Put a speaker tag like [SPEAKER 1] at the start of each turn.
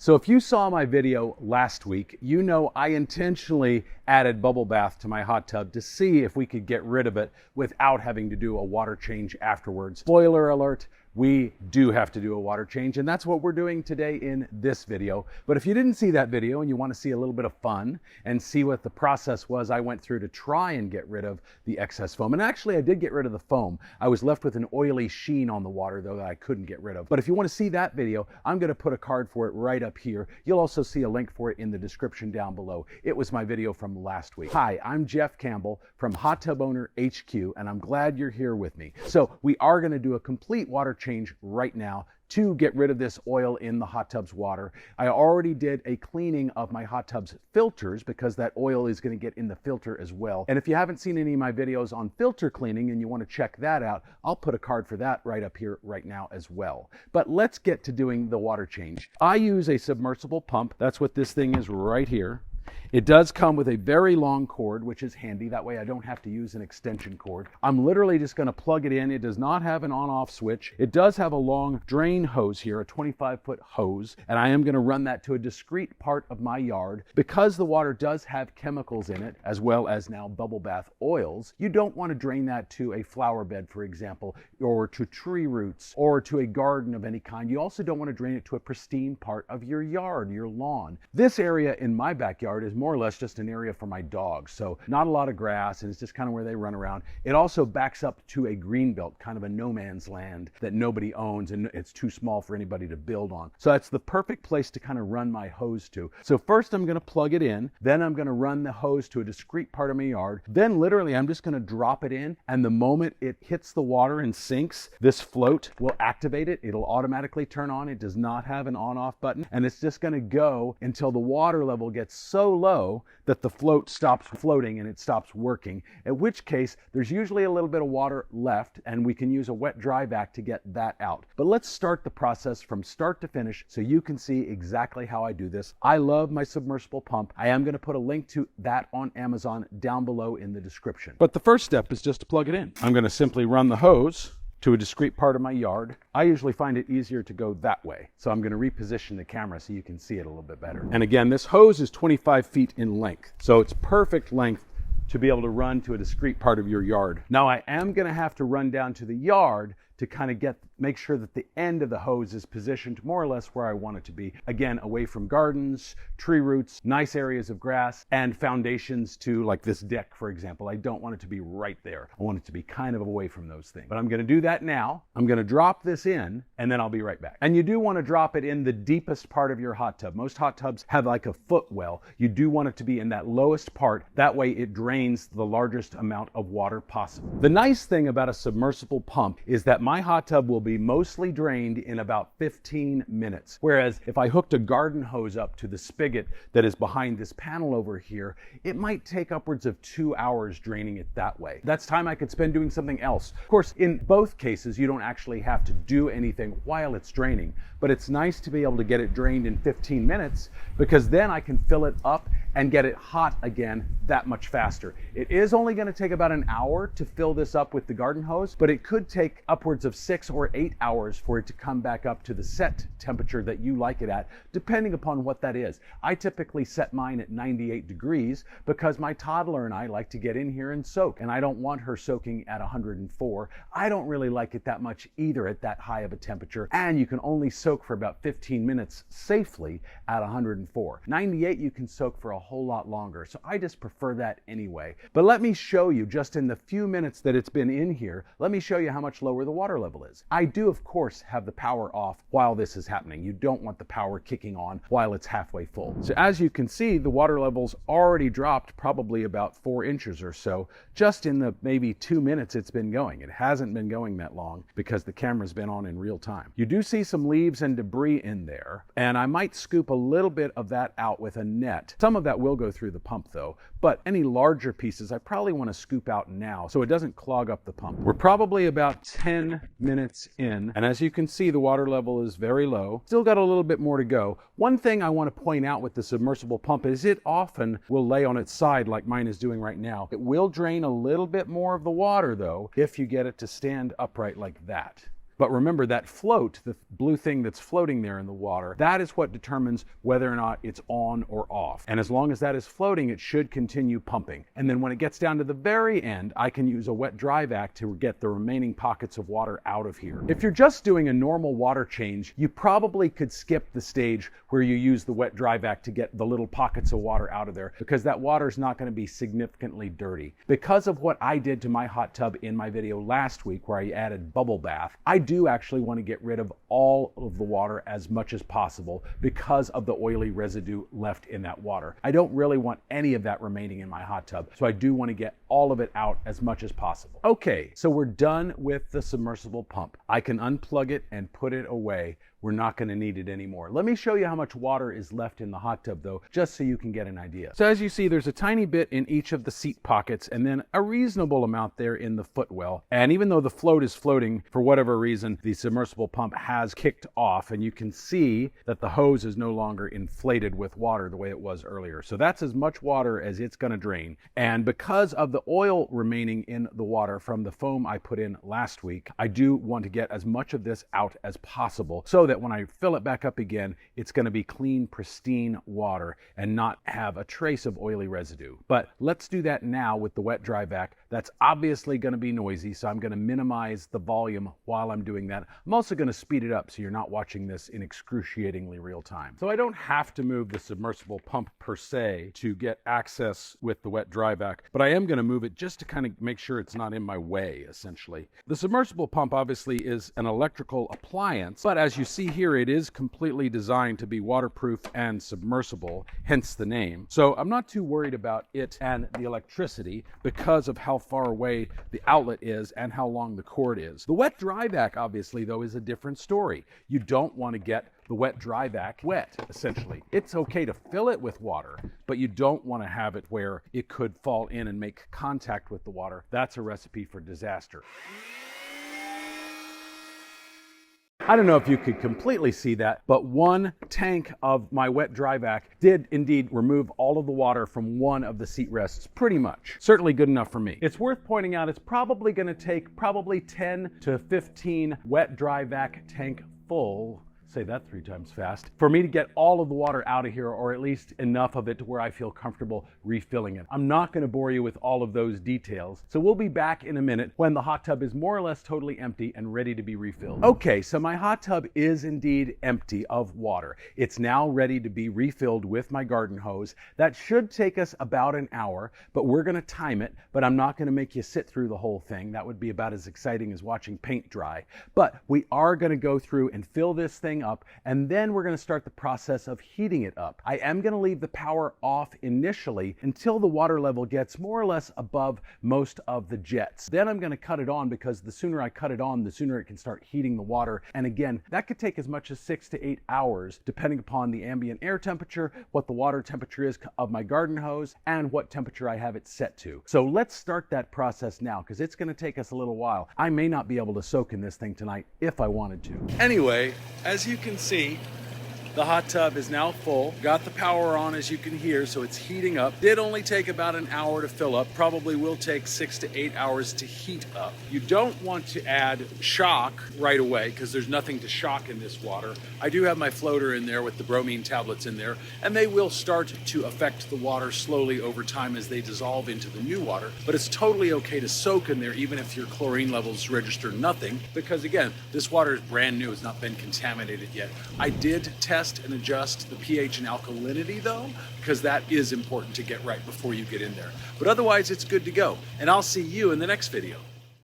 [SPEAKER 1] So if you saw my video last week, you know I intentionally added bubble bath to my hot tub to see if we could get rid of it without having to do a water change afterwards. Spoiler alert, we do have to do a water change, and that's what we're doing today in this video. But if you didn't see that video and you want to see a little bit of fun and see what the process was I went through to try and get rid of the excess foam, and actually I did get rid of the foam. I was left with an oily sheen on the water though that I couldn't get rid of. But if you want to see that video, I'm going to put a card for it right up here. You'll also see a link for it in the description down below. It was my video from last week. Hi, I'm Jeff Campbell from Hot Tub Owner HQ, and I'm glad you're here with me. So we are going to do a complete water change right now to get rid of this oil in the hot tub's water. I already did a cleaning of my hot tub's filters because that oil is going to get in the filter as well. And if you haven't seen any of my videos on filter cleaning and you want to check that out, I'll put a card for that right up here right now as well. But let's get to doing the water change. I use a submersible pump. That's what this thing is right here. It does come with a very long cord, which is handy. That way I don't have to use an extension cord. I'm literally just going to plug it in. It does not have an on-off switch. It does have a long drain hose here, a 25-foot hose, and I am going to run that to a discrete part of my yard. Because the water does have chemicals in it, as well as now bubble bath oils, you don't want to drain that to a flower bed, for example, or to tree roots, or to a garden of any kind. You also don't want to drain it to a pristine part of your yard, your lawn. This area in my backyard is more or less just an area for my dogs, so not a lot of grass, and it's just kind of where they run around. It also backs up to a green belt, kind of a no man's land that nobody owns, and it's too small for anybody to build on. So that's the perfect place to kind of run my hose to. So first I'm going to plug it in, then I'm going to run the hose to a discrete part of my yard, then literally I'm just going to drop it in, and the moment it hits the water and sinks, this float will activate it. It'll automatically turn on. It does not have an on-off button, and it's just going to go until the water level gets so low that the float stops floating and it stops working, at which case there's usually a little bit of water left and we can use a wet dry vac to get that out. But let's start the process from start to finish so you can see exactly how I do this. I love my submersible pump. I am going to put a link to that on Amazon down below in the description. But the first step is just to plug it in. I'm going to simply run the hose to a discrete part of my yard. I usually find it easier to go that way, so I'm going to reposition the camera so you can see it a little bit better. And again, this hose is 25 feet in length, so it's perfect length to be able to run to a discrete part of your yard. Now I am going to have to run down to the yard to kind of make sure that the end of the hose is positioned more or less where I want it to be. Again, away from gardens, tree roots, nice areas of grass, and foundations to like this deck, for example. I don't want it to be right there. I want it to be kind of away from those things. But I'm going to do that now. I'm going to drop this in, and then I'll be right back. And you do want to drop it in the deepest part of your hot tub. Most hot tubs have like a foot well. You do want it to be in that lowest part. That way it drains the largest amount of water possible. The nice thing about a submersible pump is that my hot tub will be mostly drained in about 15 minutes. Whereas if I hooked a garden hose up to the spigot that is behind this panel over here, it might take upwards of 2 hours draining it that way. That's time I could spend doing something else. Of course, in both cases, you don't actually have to do anything while it's draining, but it's nice to be able to get it drained in 15 minutes because then I can fill it up and get it hot again that much faster. It is only going to take about an hour to fill this up with the garden hose, but it could take upwards of 6 or 8 hours for it to come back up to the set temperature that you like it at, depending upon what that is. I typically set mine at 98 degrees because my toddler and I like to get in here and soak, and I don't want her soaking at 104. I don't really like it that much either at that high of a temperature, and you can only soak for about 15 minutes safely at 104. 98 you can soak for a whole lot longer, so I just prefer that anyway. But let me show you, just in the few minutes that it's been in here, let me show you how much lower the water level is. I do, of course, have the power off while this is happening. You don't want the power kicking on while it's halfway full. So as you can see, the water level's already dropped probably about 4 inches or so, just in the maybe 2 minutes it's been going. It hasn't been going that long because the camera's been on in real time. You do see some leaves and debris in there, and I might scoop a little bit of that out with a net. Some of that will go through the pump though, but any larger pieces I probably want to scoop out now so it doesn't clog up the pump. We're probably about 10 minutes in, and as you can see, the water level is very low. Still got a little bit more to go. One thing I want to point out with the submersible pump is it often will lay on its side like mine is doing right now. It will drain a little bit more of the water though if you get it to stand upright like that. But remember that float, the blue thing that's floating there in the water, that is what determines whether or not it's on or off. And as long as that is floating, it should continue pumping. And then when it gets down to the very end, I can use a wet dry vac to get the remaining pockets of water out of here. If you're just doing a normal water change, you probably could skip the stage where you use the wet dry vac to get the little pockets of water out of there, because that water is not going to be significantly dirty. Because of what I did to my hot tub in my video last week where I added bubble bath, I do actually want to get rid of all of the water as much as possible because of the oily residue left in that water. I don't really want any of that remaining in my hot tub, so I do want to get all of it out as much as possible. Okay, so we're done with the submersible pump. I can unplug it and put it away. We're not going to need it anymore. Let me show you how much water is left in the hot tub though, just so you can get an idea. So as you see, there's a tiny bit in each of the seat pockets and then a reasonable amount there in the footwell. And even though the float is floating, for whatever reason, the submersible pump has kicked off, and you can see that the hose is no longer inflated with water the way it was earlier. So that's as much water as it's going to drain. And because of the oil remaining in the water from the foam I put in last week, I do want to get as much of this out as possible so that when I fill it back up again, it's going to be clean, pristine water and not have a trace of oily residue. But let's do that now with the wet dry vac. That's obviously going to be noisy, so I'm going to minimize the volume while I'm doing that. I'm also going to speed it up so you're not watching this in excruciatingly real time. So I don't have to move the submersible pump per se to get access with the wet dry vac, but I am going to move it just to kind of make sure it's not in my way, essentially. The submersible pump obviously is an electrical appliance, but as you see here, it is completely designed to be waterproof and submersible, hence the name. So I'm not too worried about it and the electricity because of how far away the outlet is and how long the cord is. The wet dry vac, obviously, though, is a different story. You don't want to get the wet dry vac wet, essentially. It's okay to fill it with water, but you don't want to have it where it could fall in and make contact with the water. That's a recipe for disaster. I don't know if you could completely see that, but one tank of my wet dry vac did indeed remove all of the water from one of the seat rests, pretty much. Certainly good enough for me. It's worth pointing out it's probably going to take 10 to 15 wet dry vac tank full, say that 3 times fast, for me to get all of the water out of here, or at least enough of it to where I feel comfortable refilling it. I'm not going to bore you with all of those details, so we'll be back in a minute when the hot tub is more or less totally empty and ready to be refilled. Okay, so my hot tub is indeed empty of water. It's now ready to be refilled with my garden hose. That should take us about an hour, but we're going to time it, but I'm not going to make you sit through the whole thing. That would be about as exciting as watching paint dry. But we are going to go through and fill this thing up, and then we're going to start the process of heating it up. I am going to leave the power off initially until the water level gets more or less above most of the jets. Then I'm going to cut it on, because the sooner I cut it on, the sooner it can start heating the water. And again, that could take as much as 6 to 8 hours, depending upon the ambient air temperature, what the water temperature is of my garden hose, and what temperature I have it set to. So let's start that process now, because it's going to take us a little while. I may not be able to soak in this thing tonight if I wanted to. Anyway, as you can see, the hot tub is now full. Got the power on, as you can hear, so it's heating up. Did only take about an hour to fill up. Probably will take 6 to 8 hours to heat up. You don't want to add shock right away, because there's nothing to shock in this water. I do have my floater in there with the bromine tablets in there, and they will start to affect the water slowly over time as they dissolve into the new water. But it's totally okay to soak in there, even if your chlorine levels register nothing, because again, this water is brand new. It's not been contaminated yet. I did test and adjust the pH and alkalinity though, because that is important to get right before you get in there. But otherwise, it's good to go. And I'll see you in the next video.